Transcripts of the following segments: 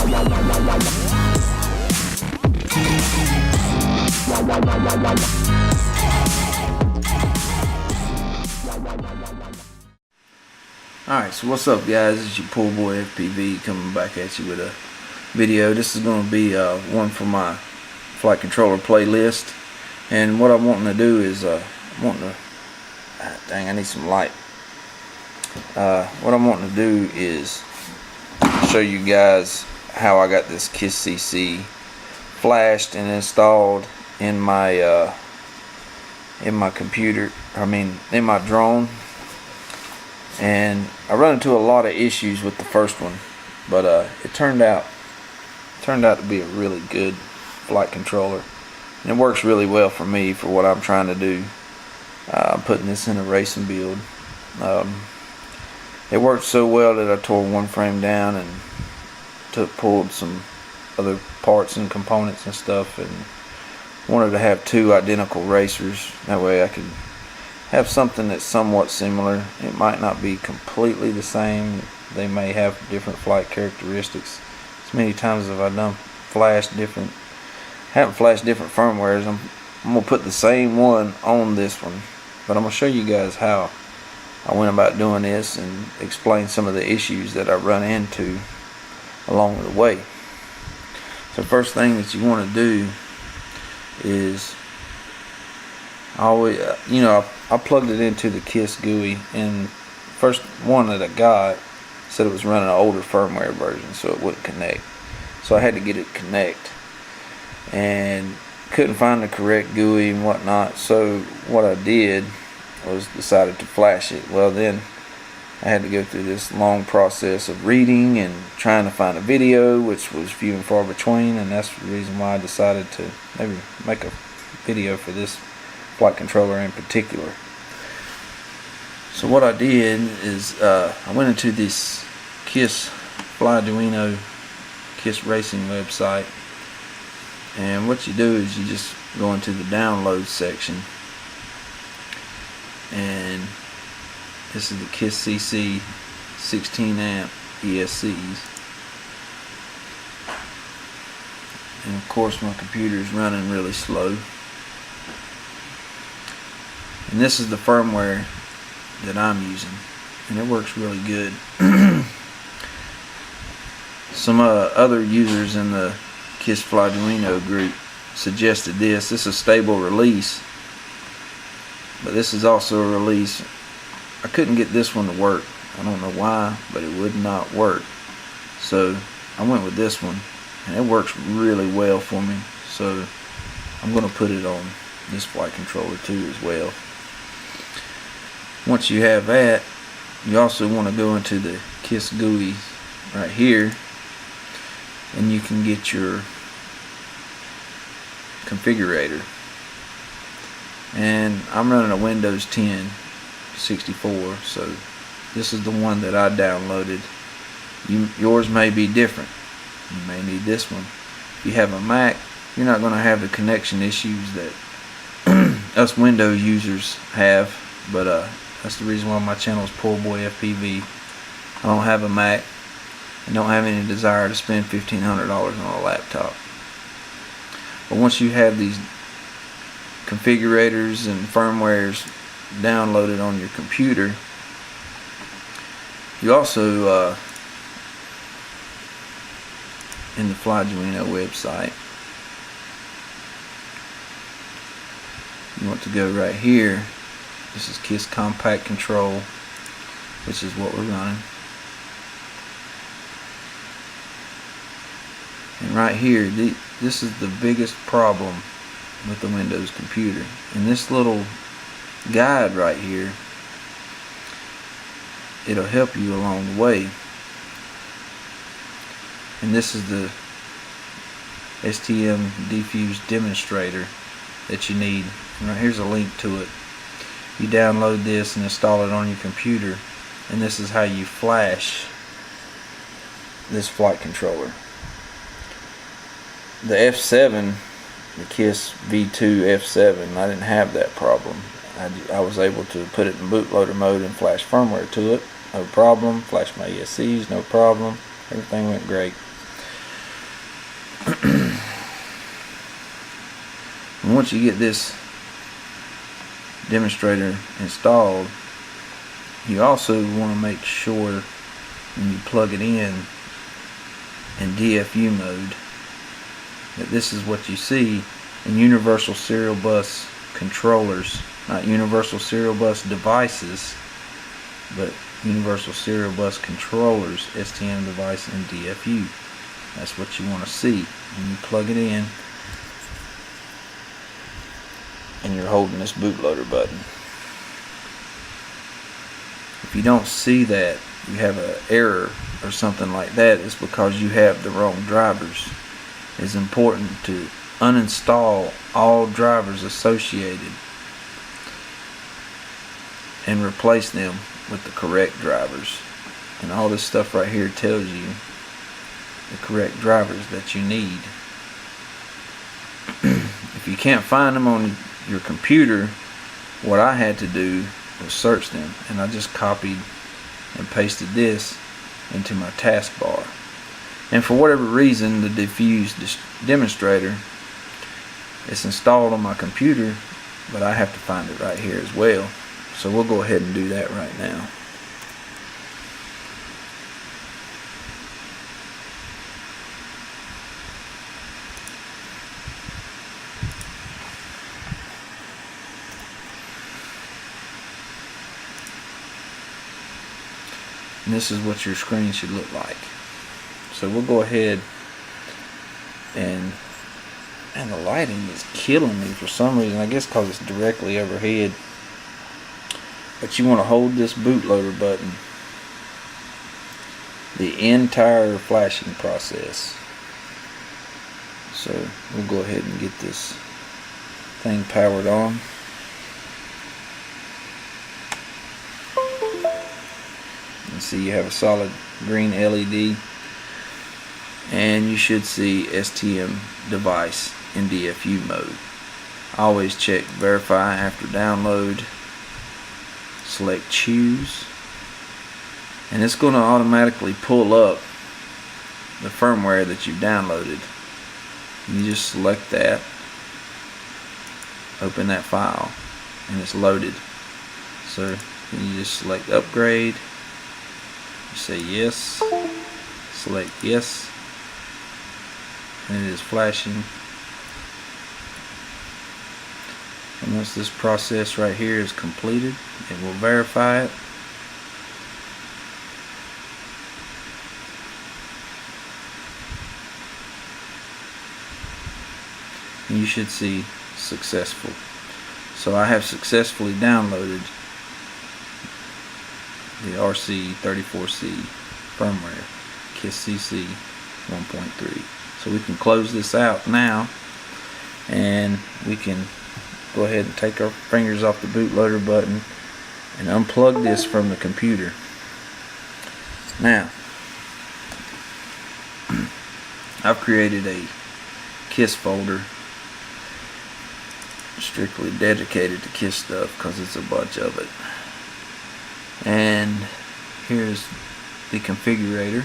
Alright, so what's up guys, it's your poor boy FPV coming back at you with a video. This is going to be one for my flight controller playlist, and what I'm wanting to do is dang, I need some light. What I'm wanting to do is show you guys how I got this kisscc flashed and installed in my computer, in my drone. And I run into a lot of issues with the first one, but it turned out to be a really good flight controller, and it works really well for me for what I'm trying to do. I'm putting this in a racing build. It worked so well that I tore one frame down and pulled some other parts and components and stuff, and wanted to have two identical racers. That way I could have something that's somewhat similar. It might not be completely the same. They may have different flight characteristics. As many times as I've haven't flashed different firmwares, I'm gonna put the same one on this one, but I'm gonna show you guys how I went about doing this and explain some of the issues that I run into along the way. So first thing that you want to do is always, I plugged it into the Kiss GUI, and first one that I got said it was running an older firmware version, so it wouldn't connect. So I had to get it connect, and couldn't find the correct GUI and whatnot. So what I did was decided to flash it. Well, then I had to go through this long process of reading and trying to find a video, which was few and far between, and that's the reason why I decided to maybe make a video for this flight controller in particular. So what I did is I went into this Kiss Flyduino Kiss Racing website, and what you do is you just go into the download section, and this is the kisscc 16 amp ESCs, and of course my computer is running really slow. And this is the firmware that I'm using, and it works really good. Some other users in the Kiss Flyduino group suggested this. This is a stable release, but this is also a release. I couldn't get this one to work. I don't know why, but it would not work. So I went with this one, and it works really well for me. So I'm going to put it on this flight controller too as well. Once you have that, you also want to go into the Kiss GUI right here, and you can get your configurator. And I'm running a Windows 10 64, so this is the one that I downloaded. Yours may be different. You may need this one. If you have a Mac, you're not going to have the connection issues that us Windows users have, but that's the reason why my channel is Poor Boy FPV. I don't have a Mac and don't have any desire to spend $1,500 on a laptop. But once you have these configurators and firmwares downloaded on your computer, you also in the Flyduino website, you want to go right here. This is Kiss Compact Control, which is what we're running. And right here, this is the biggest problem with the Windows computer. And this little guide right here, it'll help you along the way. And this is the STM defuse demonstrator that you need. And right here's a link to it. You download this and install it on your computer, and this is how you flash this flight controller. The F7, the Kiss V2 F7, I didn't have that problem. I was able to put it in bootloader mode and flash firmware to it, no problem. Flash my ESCs, no problem. Everything went great. And once you get this demonstrator installed, you also want to make sure when you plug it in DFU mode that this is what you see in universal serial bus controllers, not universal serial bus devices, but universal serial bus controllers, STM device and DFU. That's what you want to see when you plug it in and you're holding this bootloader button. If you don't see that, you have an error or something like that, it's because you have the wrong drivers. It's important to uninstall all drivers associated and replace them with the correct drivers. And all this stuff right here tells you the correct drivers that you need. If you can't find them on your computer, what I had to do was search them, and I just copied and pasted this into my taskbar. And for whatever reason, the diffused demonstrator, it's installed on my computer, but I have to find it right here as well. So we'll go ahead and do that right now. And this is what your screen should look like. So we'll go ahead and the lighting is killing me for some reason. I guess because it's directly overhead. But you want to hold this bootloader button the entire flashing process. So we'll go ahead and get this thing powered on. You see you have a solid green LED, and you should see STM device in DFU mode. Always check verify after download, select choose, and it's going to automatically pull up the firmware that you've downloaded. You just select that, open that file, and it's loaded. So you just select upgrade, you say yes, select yes, and it is flashing. And once this process right here is completed, it will verify it. And you should see successful. So I have successfully downloaded the RC34C firmware, kisscc 1.3. So we can close this out now, and we can go ahead and take our fingers off the bootloader button and unplug this from the computer. Now, I've created a KISS folder strictly dedicated to KISS stuff because it's a bunch of it. And here's the configurator.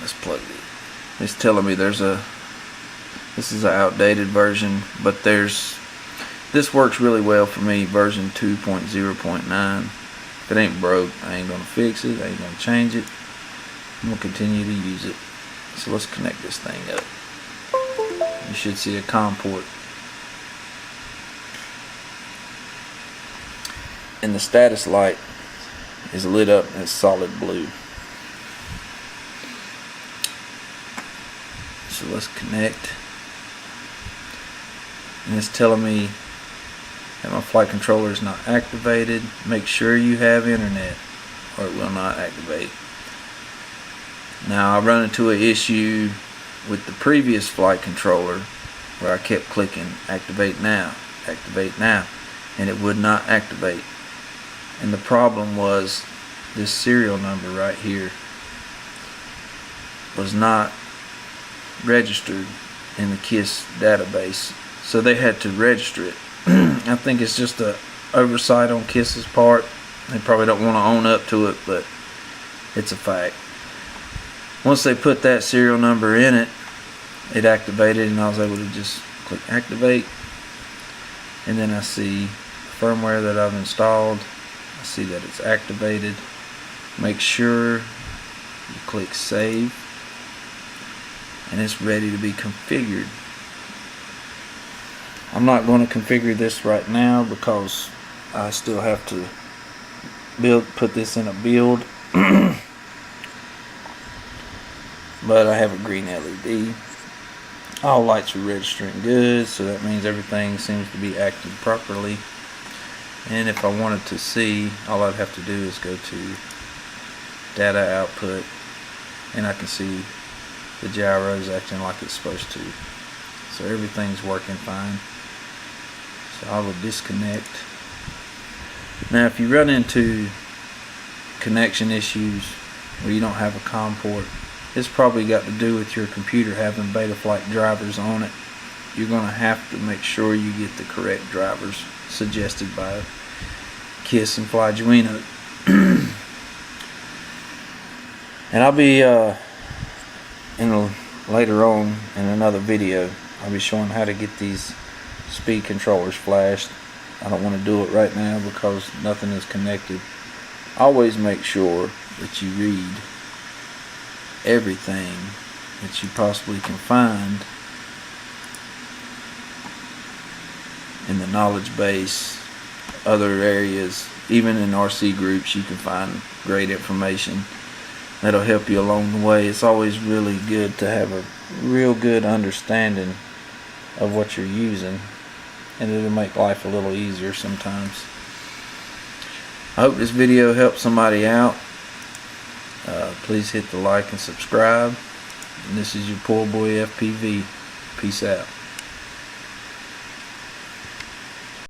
Let's plug it. It's telling me this is an outdated version, but this works really well for me, version 2.0.9. If it ain't broke, I ain't gonna fix it, I ain't gonna change it. I'm gonna continue to use it. So let's connect this thing up. You should see a COM port. And the status light is lit up and it's solid blue. So let's connect. And it's telling me that my flight controller is not activated. Make sure you have internet or it will not activate. Now I run into an issue with the previous flight controller where I kept clicking activate now, and it would not activate. And the problem was this serial number right here was not registered in the KISS database, so they had to register it. I think it's just a oversight on KISS's part. They probably don't want to own up to it, but it's a fact. Once they put that serial number in it, it activated, and I was able to just click activate, and then I see firmware that I've installed. I see that it's activated. Make sure you click save, and it's ready to be configured. I'm not going to configure this right now because I still have to put this in a build. But I have a green LED. All lights are registering good, so that means everything seems to be acting properly. And if I wanted to see, all I'd have to do is go to data output, and I can see the gyros acting like it's supposed to. So everything's working fine. So I will disconnect. Now if you run into connection issues where you don't have a COM port, it's probably got to do with your computer having Betaflight drivers on it. You're going to have to make sure you get the correct drivers suggested by KISS and Flyduino. And I'll be later on in another video, I'll be showing how to get these speed controllers flashed. I don't want to do it right now because nothing is connected. Always make sure that you read everything that you possibly can find in the knowledge base, other areas, even in RC groups you can find great information that'll help you along the way. It's always really good to have a real good understanding of what you're using, and it'll make life a little easier sometimes. I hope this video helped somebody out. Please hit the like and subscribe. And this is your poor boy FPV. Peace out.